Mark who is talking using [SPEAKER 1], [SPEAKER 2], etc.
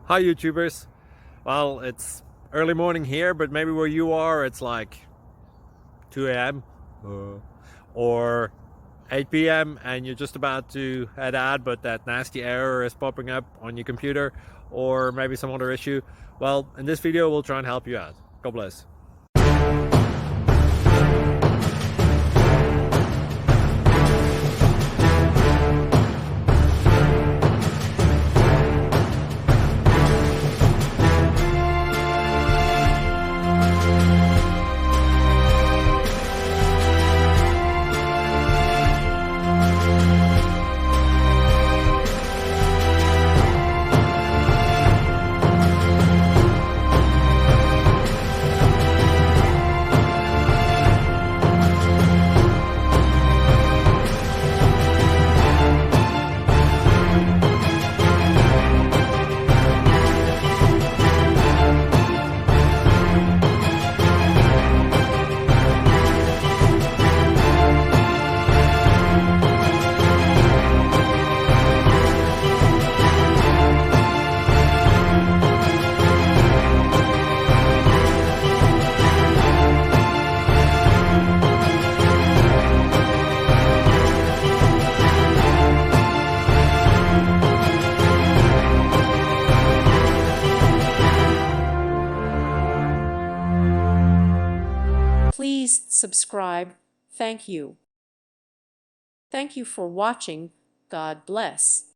[SPEAKER 1] Hi YouTubers. Well, it's early morning here, but maybe where you are it's like 2 a.m. or 8 p.m. and you're just about to head out, but that nasty error is popping up on your computer, or maybe some other issue. Well, in this video we'll try and help you out. God bless.
[SPEAKER 2] Please subscribe. Thank you. Thank you for watching. God bless.